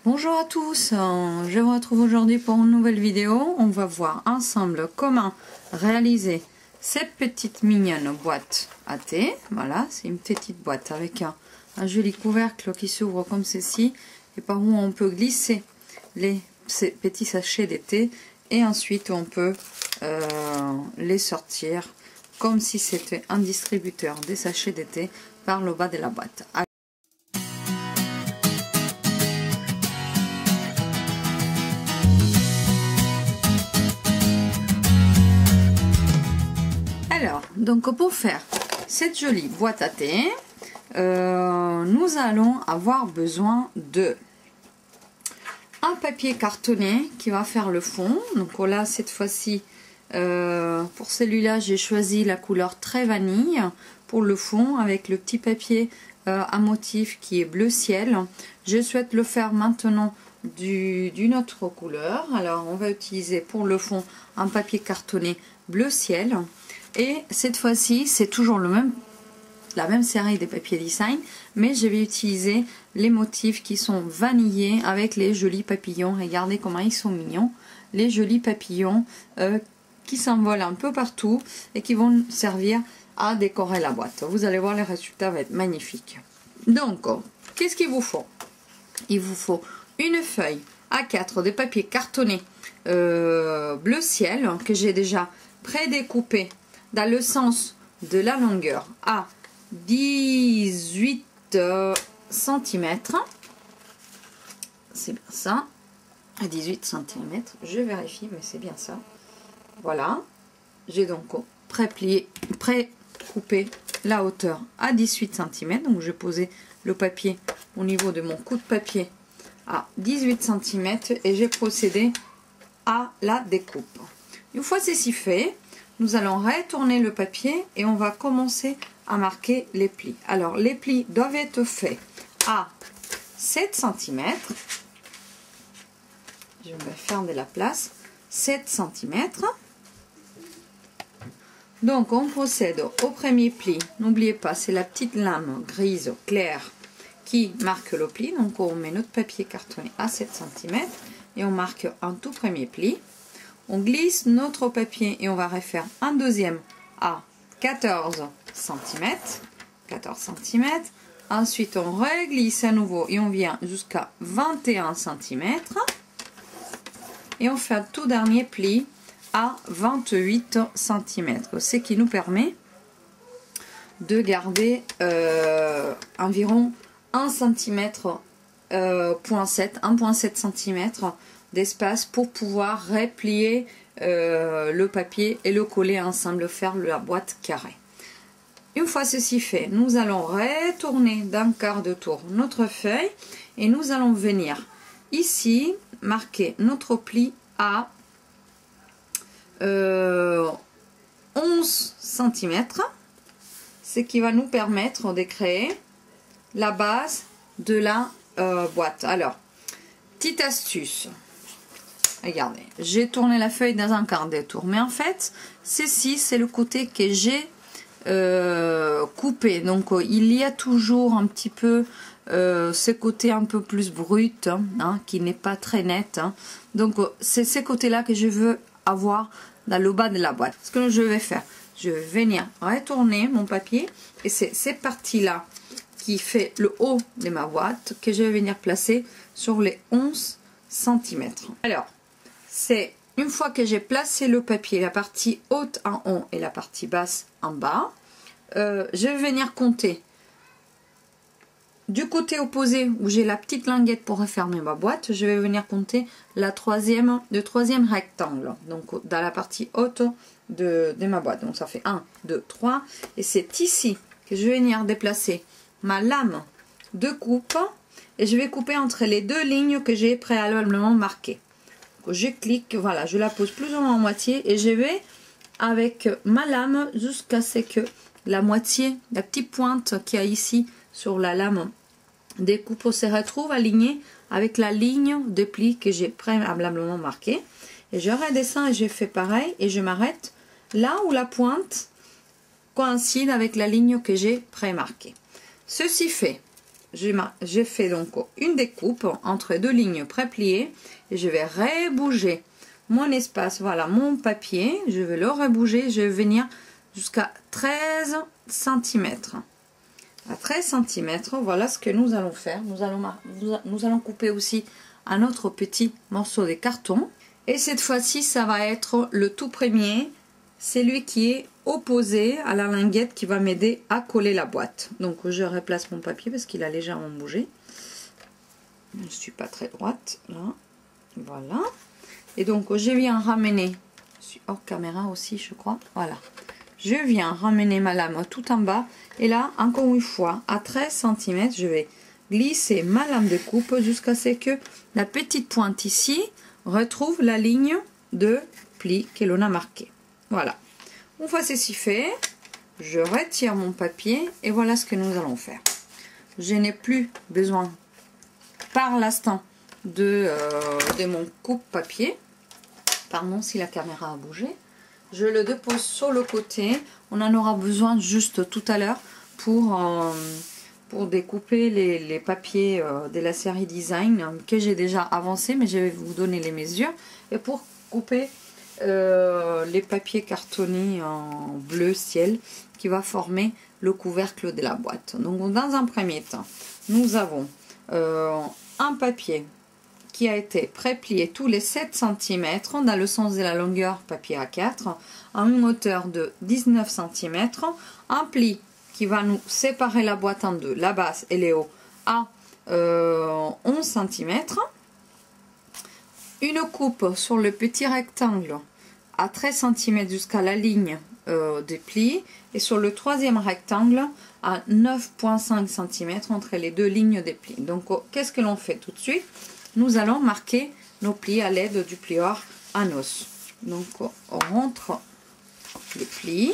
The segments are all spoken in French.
Bonjour à tous, je vous retrouve aujourd'hui pour une nouvelle vidéo. On va voir ensemble comment réaliser cette petite mignonne boîte à thé. Voilà, c'est une petite boîte avec un joli couvercle qui s'ouvre comme ceci et par où on peut glisser ces petits sachets de thé et ensuite on peut les sortir comme si c'était un distributeur des sachets de thé par le bas de la boîte. Alors, donc pour faire cette jolie boîte à thé, nous allons avoir besoin de un papier cartonné qui va faire le fond. Donc là, cette fois-ci, pour celui-là, j'ai choisi la couleur très vanille pour le fond avec le petit papier à motif qui est bleu ciel. Je souhaite le faire maintenant d'une autre couleur. Alors, on va utiliser pour le fond un papier cartonné bleu ciel. Et cette fois-ci, c'est toujours la même série de papier design, mais je vais utiliser les motifs qui sont vanillés avec les jolis papillons. Regardez comment ils sont mignons, les jolis papillons qui s'envolent un peu partout et qui vont servir à décorer la boîte. Vous allez voir, le résultat va être magnifique. Donc, qu'est-ce qu'il vous faut? Il vous faut une feuille A4 de papier cartonné bleu ciel que j'ai déjà prédécoupé dans le sens de la longueur à 18 cm. C'est bien ça, à 18 cm. Je vérifie, mais c'est bien ça. Voilà. J'ai donc pré-coupé la hauteur à 18 cm. Donc, je vais poser le papier au niveau de mon coup de papier à 18 cm et j'ai procédé à la découpe. Une fois ceci fait, nous allons retourner le papier et on va commencer à marquer les plis. Alors, les plis doivent être faits à 7 cm. Je vais faire de la place. 7 cm. Donc, on procède au premier pli. N'oubliez pas, c'est la petite lame grise claire qui marque le pli. Donc, on met notre papier cartonné à 7 cm et on marque un tout premier pli. On glisse notre papier et on va refaire un deuxième à 14 cm. 14 cm. Ensuite, on reglisse à nouveau et on vient jusqu'à 21 cm. Et on fait un tout dernier pli à 28 cm. Ce qui nous permet de garder environ 1 cm, 1,7 cm d'espace pour pouvoir replier le papier et le coller ensemble, faire la boîte carrée. Une fois ceci fait, nous allons retourner d'un quart de tour notre feuille et nous allons venir ici marquer notre pli à 11 cm, ce qui va nous permettre de créer la base de la boîte. Alors, petite astuce. Regardez, j'ai tourné la feuille dans un quart de tour. Mais en fait, ceci, c'est le côté que j'ai coupé. Donc, il y a toujours un petit peu ce côté un peu plus brut, hein, qui n'est pas très net. Hein. Donc, c'est ce côté-là que je veux avoir dans le bas de la boîte. Ce que je vais faire, je vais venir retourner mon papier. Et c'est cette partie-là qui fait le haut de ma boîte que je vais venir placer sur les 11 cm. Alors, c'est une fois que j'ai placé le papier, la partie haute en haut et la partie basse en bas, je vais venir compter du côté opposé où j'ai la petite languette pour refermer ma boîte. Je vais venir compter le troisième rectangle, donc dans la partie haute de ma boîte. Donc ça fait 1, 2, 3 et c'est ici que je vais venir déplacer ma lame de coupe et je vais couper entre les deux lignes que j'ai préalablement marquées. Je clique, voilà, je la pose plus ou moins en moitié et je vais avec ma lame jusqu'à ce que la moitié, la petite pointe qu'il y a ici sur la lame découpe se retrouve alignée avec la ligne de pli que j'ai préalablement marquée. Et je redescends et je fais pareil et je m'arrête là où la pointe coïncide avec la ligne que j'ai pré-marquée. Ceci fait, j'ai fait donc une découpe entre deux lignes pré-pliées et je vais rebouger mon espace, voilà mon papier, je vais le rebouger, je vais venir jusqu'à 13 cm. À 13 cm, voilà ce que nous allons faire. Nous allons couper aussi un autre petit morceau de carton. Et cette fois-ci, ça va être le tout premier, celui qui est opposé à la linguette qui va m'aider à coller la boîte. Donc je replace mon papier parce qu'il a légèrement bougé. Je ne suis pas très droite là. Voilà. Et donc je viens ramener, je suis hors caméra aussi je crois. Voilà. Je viens ramener ma lame tout en bas. Et là, encore une fois, à 13 cm, je vais glisser ma lame de coupe jusqu'à ce que la petite pointe ici retrouve la ligne de pli que l'on a marqué. Voilà. Une fois ceci fait, je retire mon papier et voilà ce que nous allons faire. Je n'ai plus besoin par l'instant de mon coupe-papier. Pardon si la caméra a bougé. Je le dépose sur le côté. On en aura besoin juste tout à l'heure pour découper les papiers de la série Design que j'ai déjà avancé, mais je vais vous donner les mesures. Et pour couper les papiers cartonnés en bleu ciel qui va former le couvercle de la boîte. Donc dans un premier temps, nous avons un papier qui a été pré-plié tous les 7 cm dans le sens de la longueur papier A4 à une hauteur de 19 cm, un pli qui va nous séparer la boîte en deux, la base et les hauts à 11 cm, une coupe sur le petit rectangle à 13 cm jusqu'à la ligne des plis et sur le troisième rectangle à 9,5 cm entre les deux lignes des plis. Donc qu'est-ce que l'on fait tout de suite? Nous allons marquer nos plis à l'aide du plioir à os. Donc on rentre les plis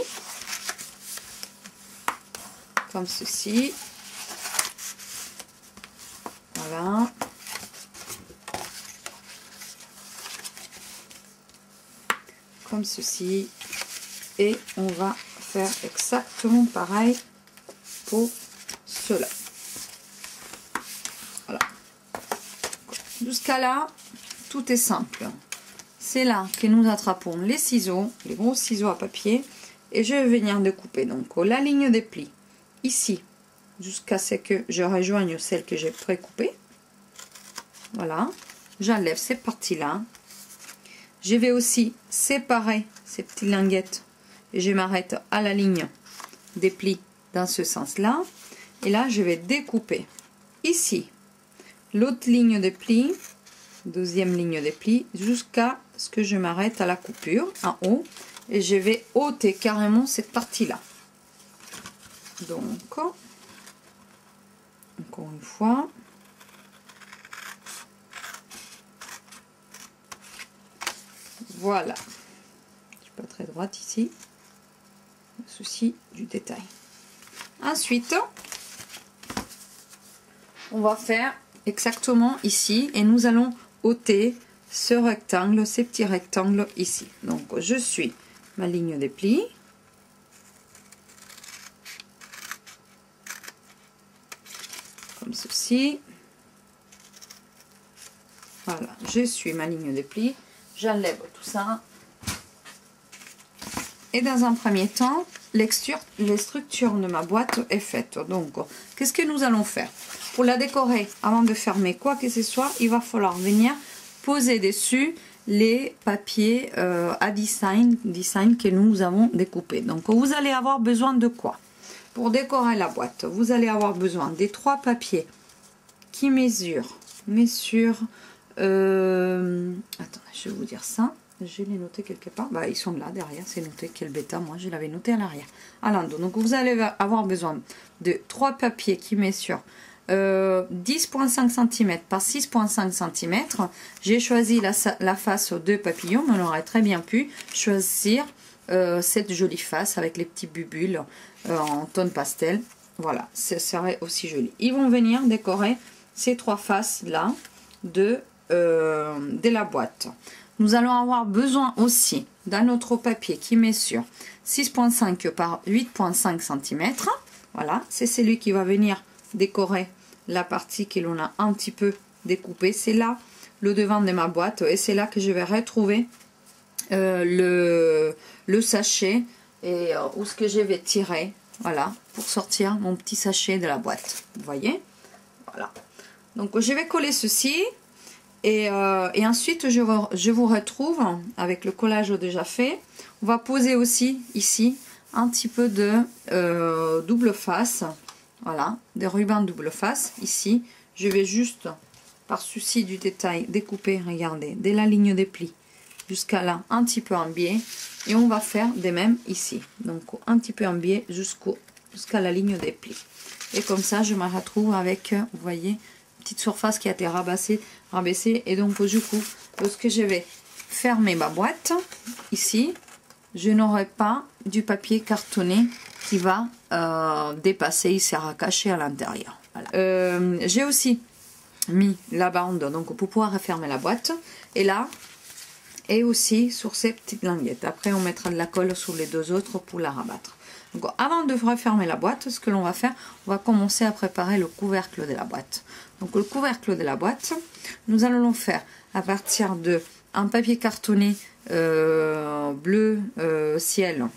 comme ceci. Voilà. Comme ceci. Et on va faire exactement pareil pour cela. Voilà. Jusqu'à là, tout est simple. C'est là que nous attrapons les ciseaux, les gros ciseaux à papier, et je vais venir découper donc la ligne des plis ici jusqu'à ce que je rejoigne celle que j'ai précoupée. Voilà, j'enlève cette partie-là. Je vais aussi séparer ces petites linguettes et je m'arrête à la ligne des plis dans ce sens-là. Et là, je vais découper ici l'autre ligne de plis, deuxième ligne de plis, jusqu'à ce que je m'arrête à la coupure en haut et je vais ôter carrément cette partie-là. Donc, encore une fois, voilà. Je suis pas très droite ici, le souci du détail. Ensuite, on va faire exactement ici et nous allons ôter ce rectangle, ces petits rectangles ici. Donc je suis ma ligne des plis, comme ceci. Voilà, je suis ma ligne des plis, j'enlève tout ça et dans un premier temps les structures de ma boîte est faite. Donc qu'est-ce que nous allons faire pour la décorer? Avant de fermer quoi que ce soit, il va falloir venir poser dessus les papiers à design que nous avons découpés. Donc vous allez avoir besoin de quoi pour décorer la boîte? Vous allez avoir besoin des 3 papiers qui mesurent attends, je vais vous dire ça. Je l'ai noté quelque part. Bah, ils sont là derrière, c'est noté. Quel bêta, moi je l'avais noté à l'arrière. Alors, donc vous allez avoir besoin de 3 papiers qui mesurent 10,5 cm par 6,5 cm. J'ai choisi la face aux 2 papillons, mais on aurait très bien pu choisir cette jolie face avec les petits bulles en tonne pastel. Voilà, ça serait aussi joli. Ils vont venir décorer ces 3 faces là de la boîte. Nous allons avoir besoin aussi d'un autre papier qui mesure 6,5 par 8,5 cm. Voilà, c'est celui qui va venir décorer la partie que l'on a un petit peu découpée. C'est là le devant de ma boîte et c'est là que je vais retrouver le sachet et où ce que je vais tirer, voilà, pour sortir mon petit sachet de la boîte. Vous voyez, voilà. Donc je vais coller ceci et ensuite je vous retrouve avec le collage déjà fait. On va poser aussi ici un petit peu de double face, voilà, des rubans double face. Ici je vais juste, par souci du détail, découper, regardez, dès la ligne des plis jusqu'à là, un petit peu en biais, et on va faire de même ici, donc un petit peu en biais jusqu'à la ligne des plis. Et comme ça je me retrouve avec, vous voyez, une petite surface qui a été rabaissée, et donc du coup, lorsque je vais fermer ma boîte ici, je n'aurai pas du papier cartonné qui va dépasser, il sera caché à l'intérieur. Voilà. J'ai aussi mis la bande donc pour pouvoir refermer la boîte, et là et aussi sur ces petites languettes. Après on mettra de la colle sur les deux autres pour la rabattre. Donc avant de refermer la boîte, ce que l'on va faire, on va commencer à préparer le couvercle de la boîte. Donc le couvercle de la boîte, nous allons le faire à partir de un papier cartonné bleu ciel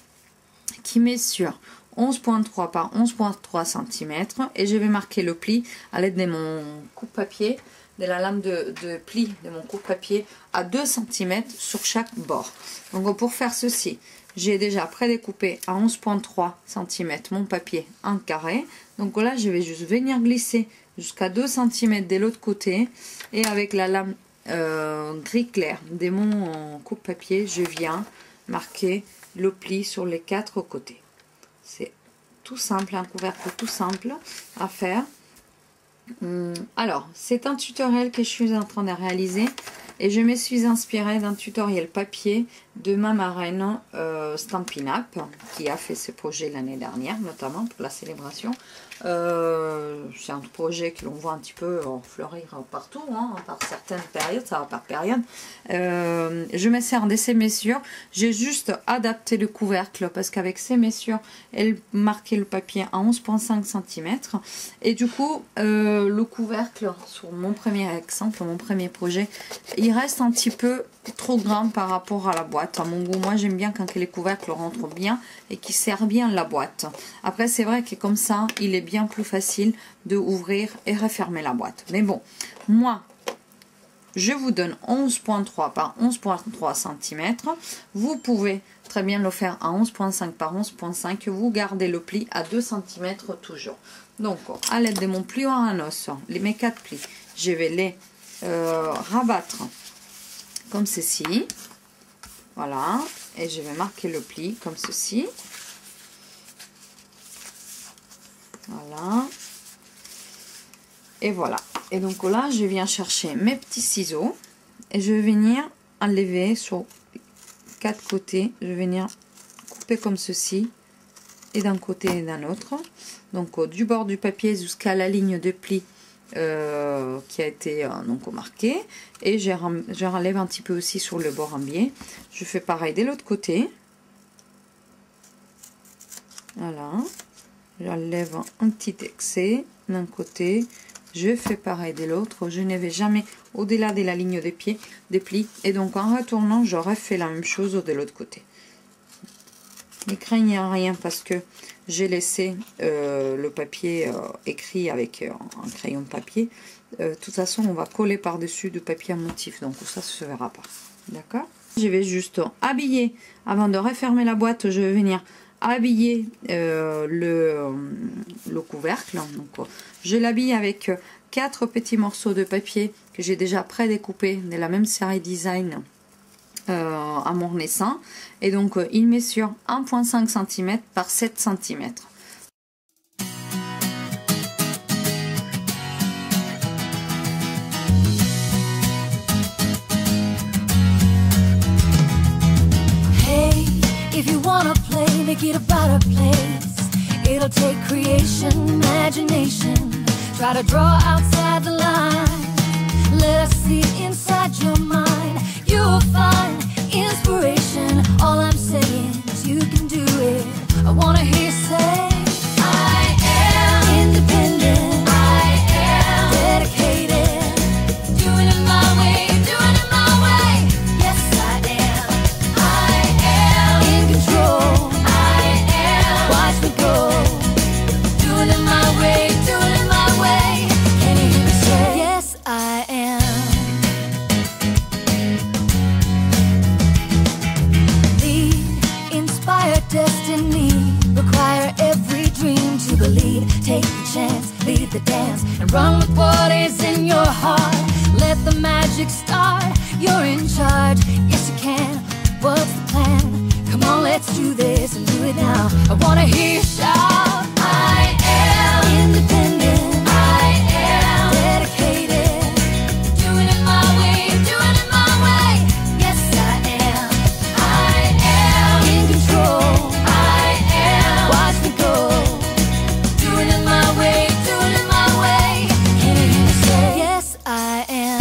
qui met sur 11,3 par 11,3 cm, et je vais marquer le pli à l'aide de mon coupe-papier, de la lame de pli de mon coupe-papier à 2 cm sur chaque bord. Donc pour faire ceci, j'ai déjà prédécoupé à 11,3 cm mon papier en carré. Donc là je vais juste venir glisser jusqu'à 2 cm de l'autre côté, et avec la lame gris clair de mon coupe-papier, je viens marquer le pli sur les 4 côtés. C'est tout simple, un couvercle tout simple à faire. Alors, c'est un tutoriel que je suis en train de réaliser, et je me suis inspirée d'un tutoriel papier de ma marraine Stampin' Up, qui a fait ce projet l'année dernière, notamment pour la célébration. C'est un projet que l'on voit un petit peu fleurir partout, hein, par certaines périodes, ça va par période. Je me sers de ces mesures, j'ai juste adapté le couvercle parce qu'avec ces mesures, elle marquait le papier à 11,5 cm, et du coup le couvercle sur mon premier exemple, mon premier projet, il reste un petit peu trop grand par rapport à la boîte. À mon goût, moi j'aime bien quand les couvercles rentrent bien et qui servent bien la boîte. Après c'est vrai que comme ça il est bien plus facile de ouvrir et refermer la boîte. Mais bon, moi je vous donne 11,3 par 11,3 cm. Vous pouvez très bien le faire à 11,5 par 11,5. Vous gardez le pli à 2 cm toujours. Donc à l'aide de mon pliant à os, mes 4 plis, je vais les rabattre comme ceci, voilà, et je vais marquer le pli comme ceci, voilà, et voilà. Et donc là je viens chercher mes petits ciseaux et je vais venir enlever sur 4 côtés, je vais venir couper comme ceci, et d'un côté et d'un autre, donc du bord du papier jusqu'à la ligne de pli qui a été donc marqué, et je relève un petit peu aussi sur le bord en biais. Je fais pareil de l'autre côté, voilà, j'enlève un petit excès d'un côté, je fais pareil de l'autre, je ne vais jamais au-delà de la ligne des pieds des plis, et donc en retournant je refais la même chose de l'autre côté. Ne craignez rien parce que j'ai laissé le papier écrit avec un crayon de papier. De toute façon, on va coller par-dessus du papier à motif, donc ça se verra pas. D'accord? Je vais juste habiller, avant de refermer la boîte, je vais venir habiller le couvercle. Donc, je l'habille avec 4 petits morceaux de papier que j'ai déjà prédécoupés de la même série design à mon dessin, et donc il met sur 1,5 cm par 7 cm. Hey, if you wanna play, make it about a place. It'll take creation, imagination. Try to draw outside the line. Let us see inside your mind. You'll find inspiration. All I'm saying is you can do it. I wanna hear you say I am independent. I am the dance and run with what is in your heart. Let the magic start. You're in charge. Yes, you can. What's the plan? Come on, let's do this and do it now. I wanna hear you shout. I am independent. I am dedicated. Doing it my way, doing it my way. Yes, I am. I am in control. I am. Watch me go. Doing it my way, doing it my way. Can you hear me say? Yes, I am.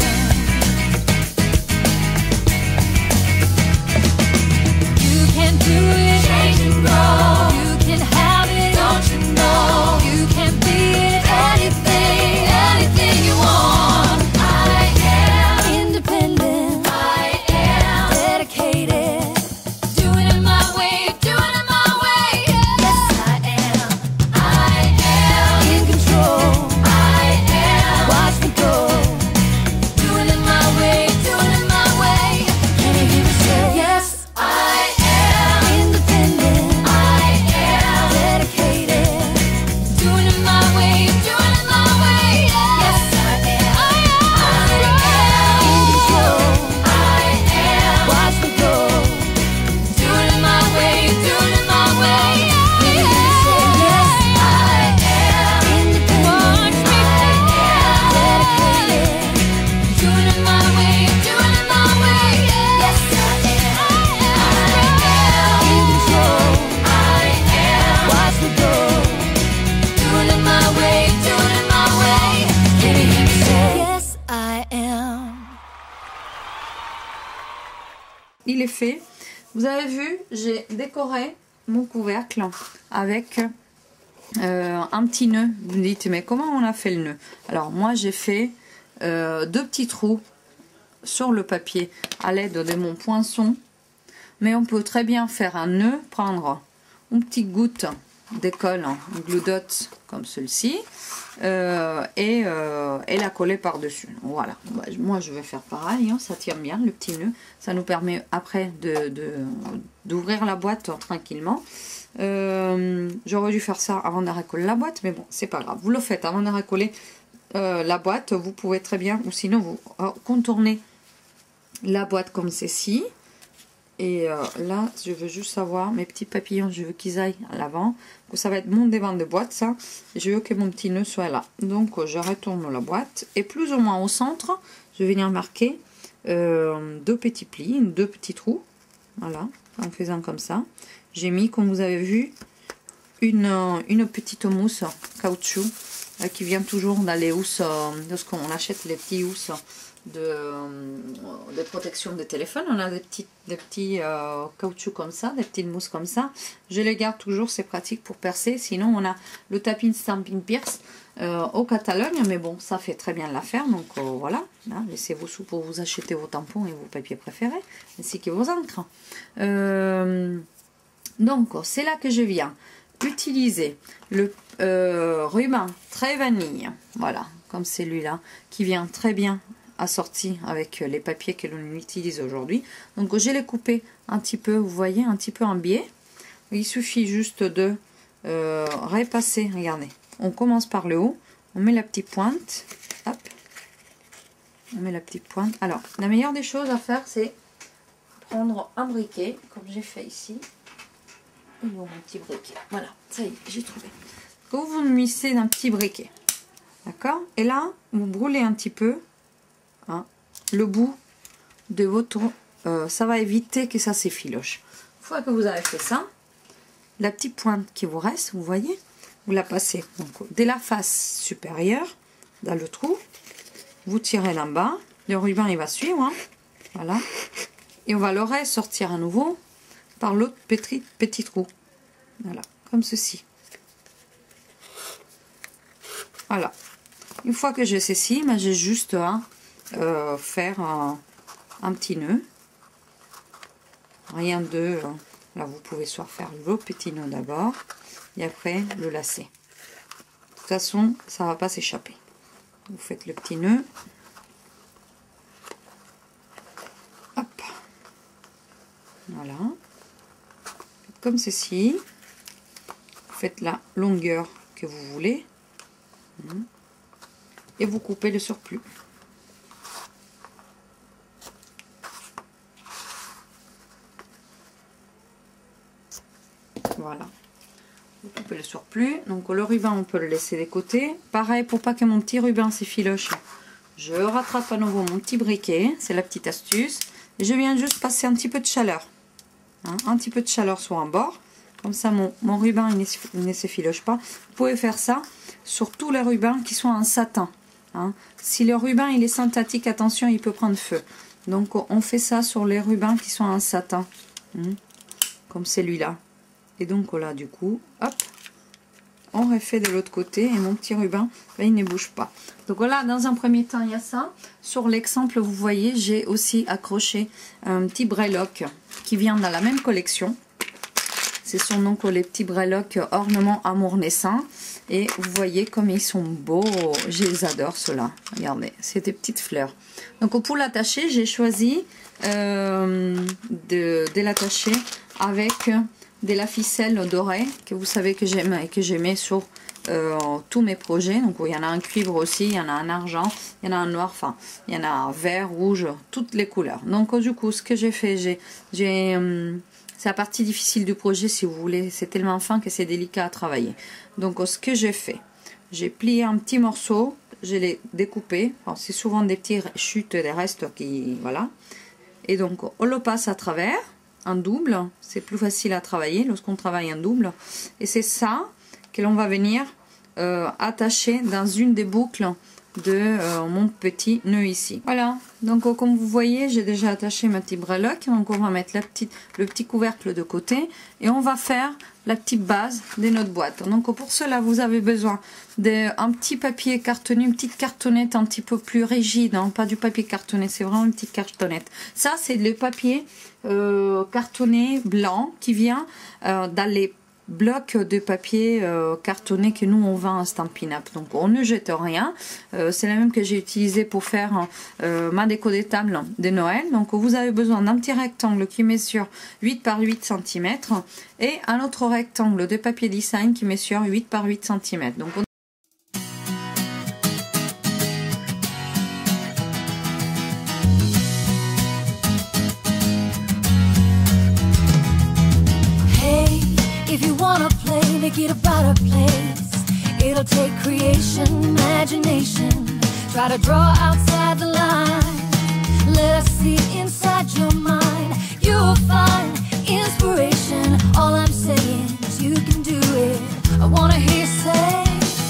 You can do it. Change and grow. You can have it. Don't you know? You can be it. Anything, anything you want. I am independent. I am dedicated. Doing it my way, doing it my way. Yes, I am. I am in control. I am. Watch me go. Doing it my way, doing it my way. Can you hear me say? Yes, I am independent. I am dedicated. Doing it my way, doing it my way. Yes, I am. I am in control. I am. Watch me go. Doing it my way, doing it my way. Can you hear me say? Yes, I am independent. Watch me go. Dedicated. Doing it my way, doing it my way. Yes, I am. In control. I am. Watch me go. Doing it my way, doing it my way. Can you hear me say? Yes, I am. Il est fait. Vous avez vu, j'ai décoré mon couvercle avec un petit nœud. Vous me dites, mais comment on a fait le nœud? Alors moi j'ai fait deux petits trous sur le papier à l'aide de mon poinçon. Mais on peut très bien faire un nœud, prendre une petite goutte d'école, une glue dot comme celle-ci, et la coller par-dessus. Voilà, moi je vais faire pareil, ça tient bien le petit nœud, ça nous permet après d'ouvrir la boîte tranquillement. J'aurais dû faire ça avant de recoller la boîte, mais bon, c'est pas grave, vous le faites avant de recoller la boîte. Vous pouvez très bien, ou sinon vous contournez la boîte comme ceci. Et là, je veux juste savoir, mes petits papillons, je veux qu'ils aillent à l'avant. Ça va être mon devant de boîte, ça. Et je veux que mon petit nœud soit là. Donc, je retourne la boîte. Et plus ou moins au centre, je vais venir marquer deux petits plis, deux petits trous. Voilà, en faisant comme ça. J'ai mis, comme vous avez vu, une petite mousse caoutchouc qui vient toujours dans les housses, lorsqu'on achète les petits housses de protection de téléphone. On a des petits caoutchouc comme ça, des petites mousses comme ça. Je les garde toujours, c'est pratique pour percer. Sinon on a le Tapping Stampin' Pierce au Catalogne, mais bon, ça fait très bien l'affaire. Donc voilà, hein, laissez vos sous pour vous acheter vos tampons et vos papiers préférés, ainsi que vos encres. Donc c'est là que je viens utiliser le ruban très vanille, voilà, comme celui-là, qui vient très bien assorti avec les papiers que l'on utilise aujourd'hui. Donc je l'ai coupé un petit peu, vous voyez, un petit peu en biais. Il suffit juste de repasser, regardez, on commence par le haut, on met la petite pointe, hop, on met la petite pointe. Alors la meilleure des choses à faire, c'est prendre un briquet, comme j'ai fait ici. Et bon, un petit briquet, voilà, ça y est, j'ai trouvé. Quand vous le missez d'un petit briquet, d'accord, et là vous brûlez un petit peu le bout de votre ça va éviter que ça s'effiloche. Une fois que vous avez fait ça, la petite pointe qui vous reste, vous voyez, vous la passez donc dès la face supérieure dans le trou, vous tirez là bas, le ruban il va suivre, voilà, et on va le ressortir à nouveau par l'autre petit trou, voilà, comme ceci. Voilà, une fois que j'ai ceci, j'ai juste à faire un petit nœud, rien de là, vous pouvez soit faire le petit nœud d'abord et après le lacet. De toute façon ça va pas s'échapper, vous faites le petit nœud, hop, voilà, comme ceci, vous faites la longueur que vous voulez. et vous coupez le surplus. Voilà, vous coupez le surplus. Donc le ruban on peut le laisser de côté. Pareil, pour pas que mon petit ruban s'effiloche, je rattrape à nouveau mon petit briquet, c'est la petite astuce. Et je viens juste passer un petit peu de chaleur, hein, un petit peu de chaleur sur un bord. Comme ça mon ruban il ne s'effiloche pas. Vous pouvez faire ça sur tous les rubans qui sont en satin. Hein. Si le ruban il est synthétique, attention, il peut prendre feu. Donc on fait ça sur les rubans qui sont en satin, hein, comme celui-là. Et donc là du coup, hop, on refait de l'autre côté et mon petit ruban, ben, il ne bouge pas. Donc voilà, dans un premier temps il y a ça. Sur l'exemple vous voyez, j'ai aussi accroché un petit breloque qui vient dans la même collection. C'est son nom, les petits breloques ornements amour naissant. Et vous voyez comme ils sont beaux. Je les adore ceux-là. Regardez, c'est des petites fleurs. Donc pour l'attacher, j'ai choisi de l'attacher avec de la ficelle dorée que vous savez que j'aime et que j'aimais sur tous mes projets. Donc il y en a un cuivre aussi, il y en a un argent, il y en a un noir, enfin il y en a un vert, rouge, toutes les couleurs. Donc du coup ce que j'ai fait, c'est la partie difficile du projet si vous voulez, c'est tellement fin que c'est délicat à travailler. Donc ce que j'ai fait, j'ai plié un petit morceau, je l'ai découpé, c'est souvent des petites chutes, des restes qui, voilà. Et donc on le passe à travers, en double, c'est plus facile à travailler lorsqu'on travaille en double. Et c'est ça que l'on va venir attacher dans une des boucles de mon petit nœud ici. Voilà, donc comme vous voyez, j'ai déjà attaché ma petite breloque. Donc on va mettre le petit couvercle de côté et on va faire la petite base de notre boîte. Donc pour cela, vous avez besoin d'un petit papier cartonné, une petite cartonnette un petit peu plus rigide, hein, pas du papier cartonné, c'est vraiment une petite cartonnette. Ça, c'est le papier cartonné blanc qui vient dans les blocs de papier cartonné que nous on vend à Stampin' Up. Donc on ne jette rien. C'est la même que j'ai utilisé pour faire ma déco des tables de Noël. Donc vous avez besoin d'un petit rectangle qui mesure 8 par 8 cm et un autre rectangle de papier design qui mesure 8 par 8 cm. Donc if you wanna play, make it about a place. It'll take creation, imagination. Try to draw outside the line. Let us see inside your mind. You'll find inspiration. All I'm saying is you can do it. I wanna hear you say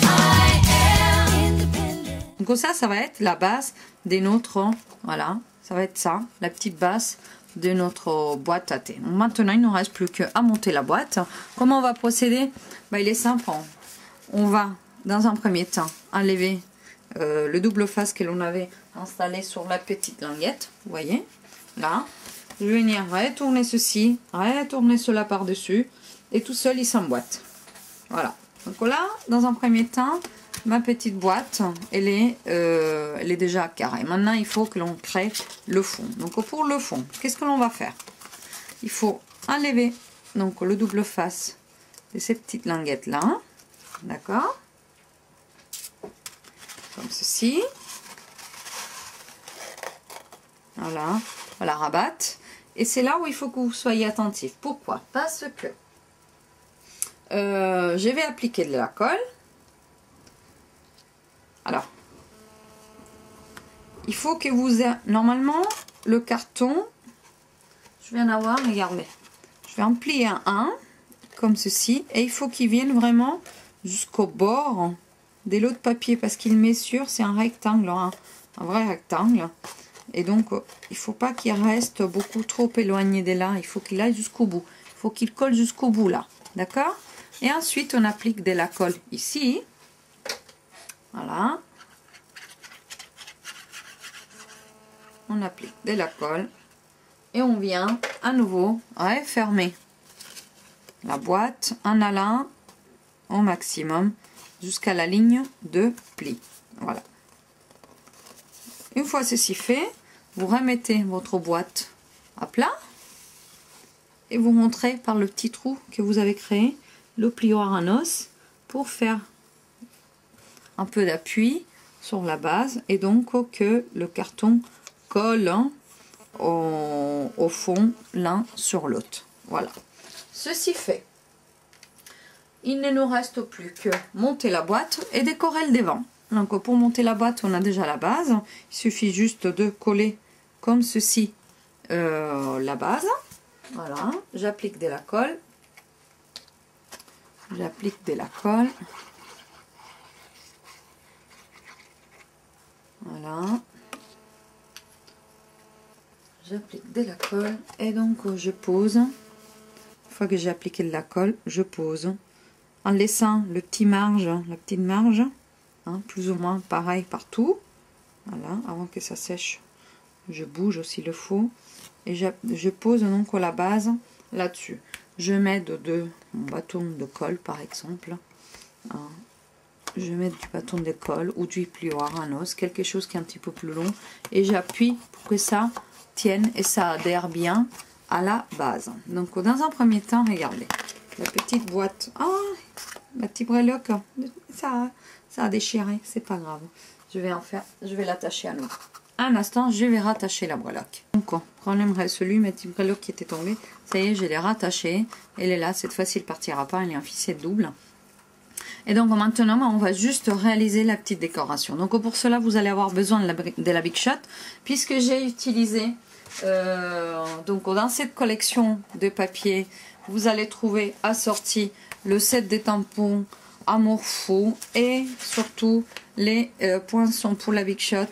I am independent. Donc ça va être la base de notre, voilà, ça va être ça, la petite base de notre boîte à thé. Donc maintenant il ne nous reste plus qu'à monter la boîte. Comment on va procéder? Il est simple, on va dans un premier temps enlever le double face que l'on avait installé sur la petite languette, vous voyez là. Je vais venir retourner ceci, retourner cela par dessus et tout seul il s'emboîte. Voilà, donc là dans un premier temps ma petite boîte elle est déjà carrée. Maintenant il faut que l'on crée le fond. Donc pour le fond, qu'est-ce que l'on va faire? Il faut enlever donc le double face de ces petites languettes là, d'accord, comme ceci. Voilà, on la rabatte et c'est là où il faut que vous soyez attentif. Pourquoi? Parce que je vais appliquer de la colle. Alors, il faut que vous ayez, normalement, le carton, je vais en avoir, regardez, je vais en plier un, comme ceci, et il faut qu'il vienne vraiment jusqu'au bord de l'autre papier, parce qu'il mesure, c'est un rectangle, un vrai rectangle, et donc, il ne faut pas qu'il reste beaucoup trop éloigné de là, il faut qu'il aille jusqu'au bout, il faut qu'il colle jusqu'au bout là, d'accord? Et ensuite, on applique de la colle ici. Voilà, on applique de la colle et on vient à nouveau refermer la boîte en allant au maximum jusqu'à la ligne de pli. Voilà. Une fois ceci fait, vous remettez votre boîte à plat et vous montrez par le petit trou que vous avez créé le plioir en os pour faire un peu d'appui sur la base et donc que le carton colle au fond l'un sur l'autre. Voilà, ceci fait, il ne nous reste plus que monter la boîte et décorer le devant. Donc pour monter la boîte, on a déjà la base, il suffit juste de coller comme ceci la base. Voilà, j'applique de la colle, voilà, j'applique de la colle et donc je pose. Une fois que j'ai appliqué de la colle, je pose en laissant la petite marge, hein, plus ou moins pareil partout. Voilà, avant que ça sèche, je bouge aussi le faux et je pose donc la base là-dessus. Je mets mon bâton de colle par exemple, hein. Je mets du bâton de colle ou du plioir en os, quelque chose qui est un petit peu plus long, et j'appuie pour que ça tienne et ça adhère bien à la base. Donc dans un premier temps, regardez la petite boîte, la petite breloque, ça a déchiré, c'est pas grave, je vais l'attacher à nous. Un instant, je vais rattacher la breloque. Donc problème résolu, ma petite breloque qui était tombée, ça y est, je l'ai rattachée, elle est là, cette fois-ci elle partira pas, elle est en ficelle double. Et donc maintenant, on va juste réaliser la petite décoration. Donc pour cela, vous allez avoir besoin de la Big Shot, puisque j'ai utilisé, donc dans cette collection de papier, vous allez trouver assorti le set des tampons Amour Fou et surtout les poinçons pour la Big Shot.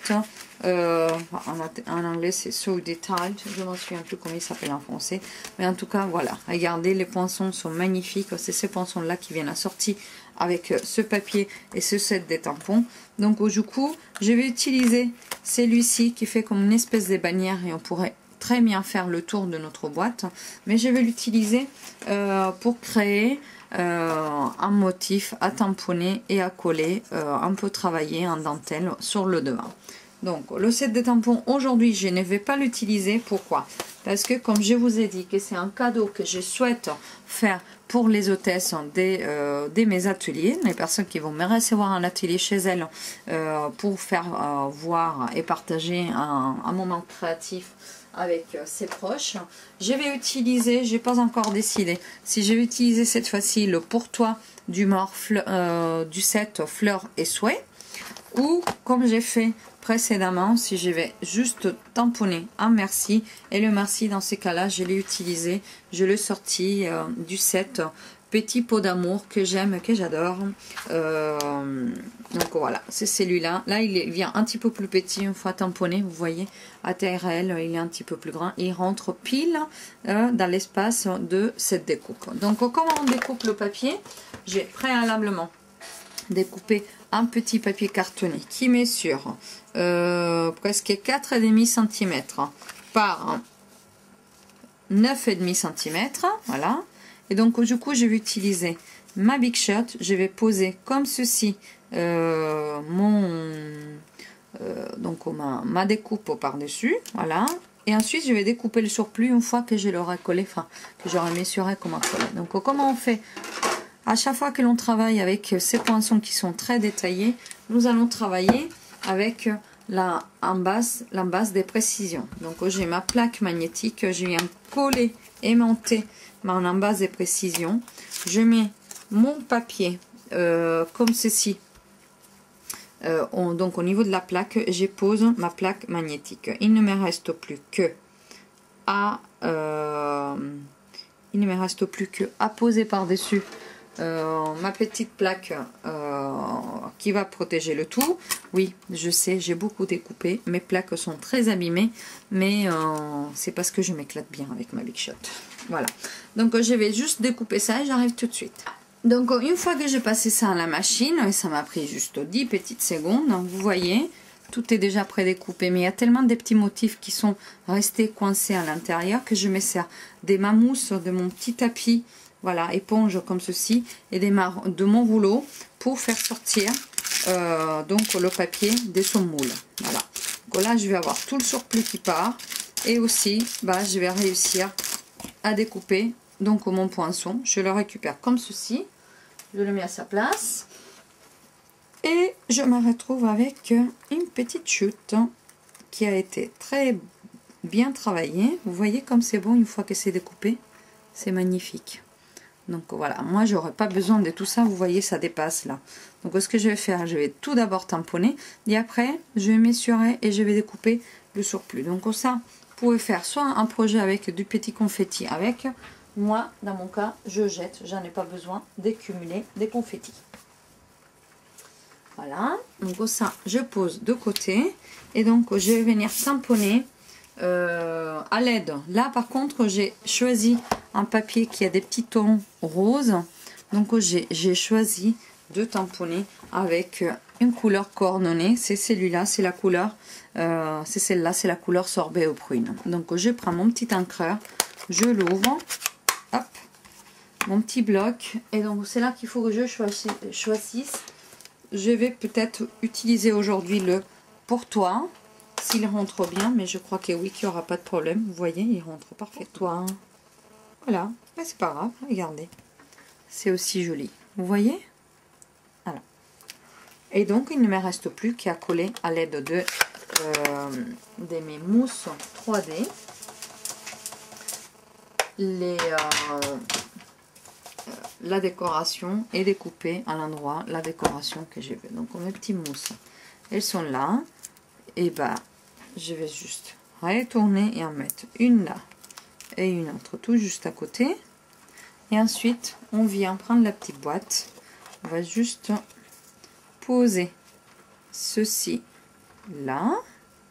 En anglais c'est So Detailed, je ne m'en souviens plus comment il s'appelle en français, mais en tout cas voilà, regardez, les poinçons sont magnifiques, c'est ces poinçons là qui viennent assortis avec ce papier et ce set des tampons. Donc du coup je vais utiliser celui-ci qui fait comme une espèce de bannière et on pourrait très bien faire le tour de notre boîte, mais je vais l'utiliser pour créer un motif à tamponner et à coller, un peu travaillé en dentelle sur le devant. Donc le set de tampons aujourd'hui je ne vais pas l'utiliser. Pourquoi? Parce que comme je vous ai dit que c'est un cadeau que je souhaite faire pour les hôtesses de mes ateliers, les personnes qui vont me recevoir un atelier chez elles, pour faire voir et partager un moment créatif avec ses proches. Je vais utiliser, je n'ai pas encore décidé si je vais utiliser cette fois-ci le pourtoit du set fleurs et souhaits, ou comme j'ai fait précédemment, si je vais juste tamponner un merci, et le merci dans ces cas-là je l'ai utilisé, je l'ai sorti du set Petit pot d'amour que j'aime, que j'adore. Donc voilà, c'est celui-là. Là, il vient un petit peu plus petit une fois tamponné, vous voyez. À taille réelle, il est un petit peu plus grand. Il rentre pile dans l'espace de cette découpe. Donc, comment on découpe le papier? J'ai préalablement découpé un petit papier cartonné qui mesure presque 4,5 cm par 9,5 cm. Voilà. Et donc du coup je vais utiliser ma Big Shot, je vais poser comme ceci ma découpe par dessus, voilà, et ensuite je vais découper le surplus une fois que je l'aurai collé, enfin que j'aurai mesuré comment coller. Donc comment on fait? À chaque fois que l'on travaille avec ces poinçons qui sont très détaillés, nous allons travailler avec l'embase des précisions. Donc j'ai ma plaque magnétique, je viens coller, aimanter mon embase des précisions. Je mets mon papier comme ceci. Donc au niveau de la plaque, je pose ma plaque magnétique. Il ne me reste plus que à poser par-dessus ma petite plaque qui va protéger le tout. Oui, je sais, j'ai beaucoup découpé, mes plaques sont très abîmées, mais c'est parce que je m'éclate bien avec ma Big Shot. Voilà, donc je vais juste découper ça et j'arrive tout de suite. Donc une fois que j'ai passé ça à la machine, et ça m'a pris juste 10 petites secondes, vous voyez, tout est déjà prédécoupé, mais il y a tellement des petits motifs qui sont restés coincés à l'intérieur que je me sers des mamousses de mon petit tapis, voilà, éponge comme ceci, et de mon rouleau pour faire sortir donc le papier de son moule. Voilà, donc là je vais avoir tout le surplus qui part, et aussi je vais réussir à découper donc mon poinçon. Je le récupère comme ceci, je le mets à sa place, Et je me retrouve avec une petite chute qui a été très bien travaillée. Vous voyez comme c'est bon une fois que c'est découpé. C'est magnifique. Donc voilà, moi j'aurais pas besoin de tout ça, vous voyez ça dépasse là. Donc ce que je vais faire, je vais tout d'abord tamponner et après je vais m'essurer et je vais découper le surplus. Donc ça, vous pouvez faire soit un projet avec du petit confetti avec. Moi dans mon cas, je jette, j'en ai pas besoin d'accumuler des confettis. Voilà, donc ça je pose de côté et donc je vais venir tamponner à l'aide. Là par contre j'ai choisi un papier qui a des petits tons roses, donc j'ai choisi de tamponner avec une couleur coordonnée. C'est celui-là, c'est la couleur, c'est celle-là, c'est la couleur sorbet aux prunes. Donc je prends mon petit encreur, je l'ouvre, hop, mon petit bloc, et donc c'est là qu'il faut que je choisisse. Je vais peut-être utiliser aujourd'hui le pourtour s'il rentre bien, mais je crois que oui, qu'il n'y aura pas de problème. Vous voyez, il rentre parfaitement. Voilà, mais c'est pas grave, regardez. C'est aussi joli. Vous voyez? Voilà. Et donc, il ne me reste plus qu'à coller à l'aide de mes mousses 3D la décoration et découper à l'endroit la décoration que je veux. Donc mes petites mousses, elles sont là, et bah je vais juste retourner et en mettre une là et une autre tout juste à côté, et ensuite on vient prendre la petite boîte, on va juste poser ceci là,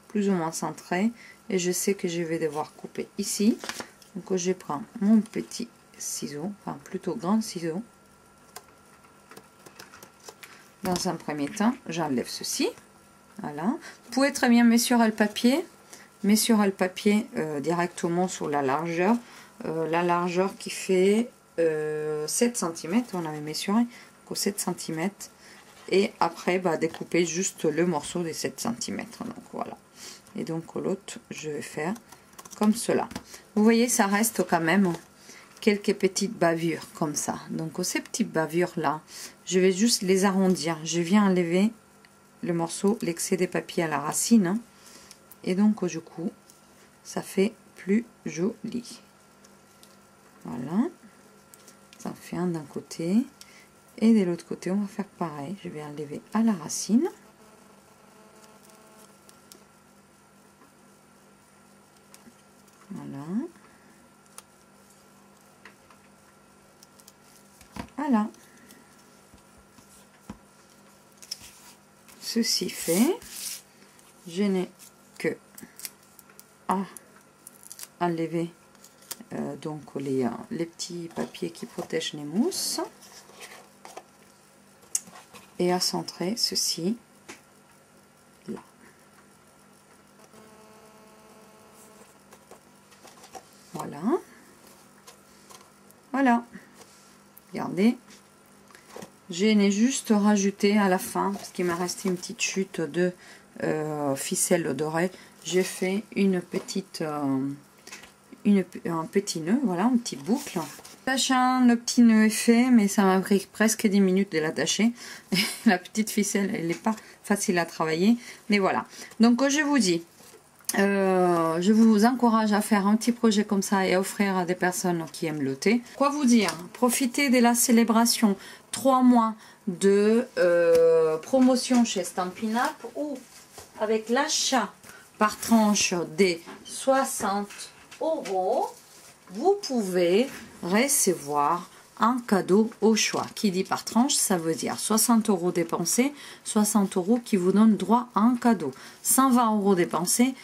plus ou moins centré, et je sais que je vais devoir couper ici, donc je prends mon petit ciseau, enfin plutôt grand ciseau. Dans un premier temps, j'enlève ceci. Voilà. Vous pouvez très bien mesurer le papier, directement sur la largeur qui fait 7 cm. On avait mesuré qu'au 7 cm, et après découper juste le morceau des 7 cm. Donc voilà. Et donc l'autre, je vais faire comme cela. Vous voyez, ça reste quand même quelques petites bavures comme ça. Donc ces petites bavures là, je vais juste les arrondir. Je viens enlever le morceau, l'excès des papiers à la racine, hein, et donc du coup ça fait plus joli. Voilà, ça fait un d'un côté, et de l'autre côté on va faire pareil. Je vais enlever à la racine. Voilà. Voilà, ceci fait, je n'ai que à enlever donc les petits papiers qui protègent les mousses, et à centrer ceci là. Voilà, voilà. Regardez, je n'ai juste rajouté à la fin, parce qu'il m'a resté une petite chute de ficelle dorée. J'ai fait un petit nœud, voilà, une petite boucle. Le petit nœud est fait, mais ça m'a pris presque 10 minutes de l'attacher. La petite ficelle, elle n'est pas facile à travailler, mais voilà. Donc je vous dis, je vous encourage à faire un petit projet comme ça et à offrir à des personnes qui aiment le thé. Quoi vous dire? Profitez de la célébration 3 mois de promotion chez Stampin' Up, où avec l'achat par tranche des 60 €, vous pouvez recevoir un cadeau au choix. Qui dit par tranche, ça veut dire 60 € dépensés, 60 € qui vous donnent droit à un cadeau. 120 € dépensés,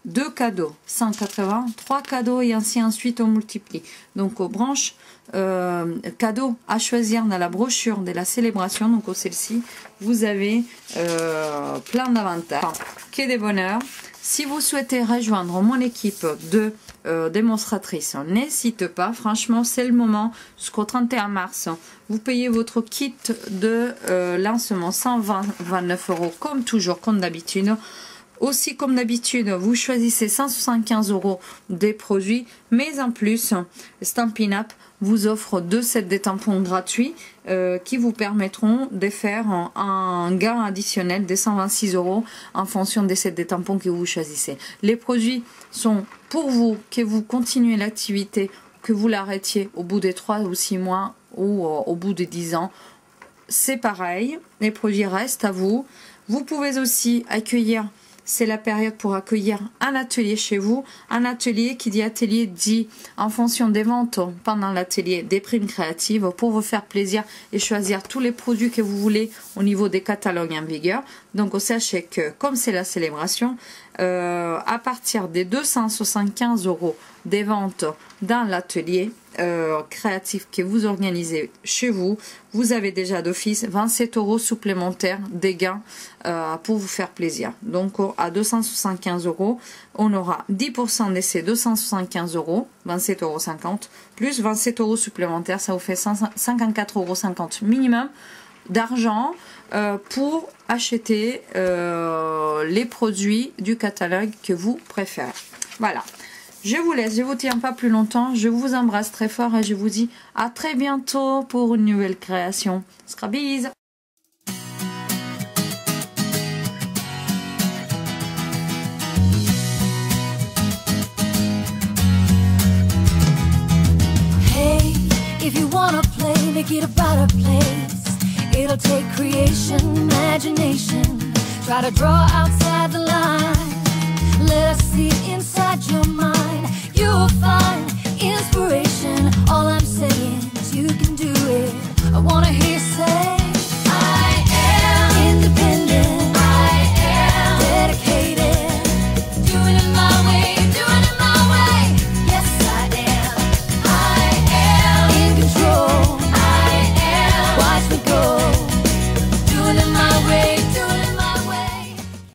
2 cadeaux, 180, 3 cadeaux, et ainsi ensuite on multiplie. Donc aux branches cadeaux à choisir dans la brochure de la célébration, donc au celle-ci, vous avez plein d'avantages. Que des bonheurs. Si vous souhaitez rejoindre mon équipe de démonstratrices, n'hésitez pas, franchement c'est le moment. Jusqu'au 31 mars, vous payez votre kit de lancement 129 € comme toujours, comme d'habitude. Aussi, comme d'habitude, vous choisissez 175 € des produits, mais en plus, Stampin' Up vous offre 2 sets de tampons gratuits qui vous permettront de faire un gain additionnel de 126 € en fonction des sets de tampons que vous choisissez. Les produits sont pour vous, que vous continuez l'activité, que vous l'arrêtiez au bout des 3 ou 6 mois ou au bout de 10 ans. C'est pareil, les produits restent à vous. Vous pouvez aussi accueillir, c'est la période pour accueillir un atelier chez vous. Un atelier, qui dit atelier, dit en fonction des ventes pendant l'atelier, des primes créatives pour vous faire plaisir et choisir tous les produits que vous voulez au niveau des catalogues en vigueur. Donc sachez que comme c'est la célébration, à partir des 275 € des ventes dans l'atelier créatif que vous organisez chez vous, vous avez déjà d'office 27 € supplémentaires des gains pour vous faire plaisir. Donc à 275 €, on aura 10% de ces 275 €, 27,50 € plus 27 € supplémentaires, ça vous fait 54,50 € minimum d'argent pour acheter les produits du catalogue que vous préférez. Voilà. Je vous laisse, je vous tiens pas plus longtemps, je vous embrasse très fort et je vous dis à très bientôt pour une nouvelle création. Scrabbies! Hey, if you wanna play, make it about a place. It'll take creation, imagination. Try to draw outside the line.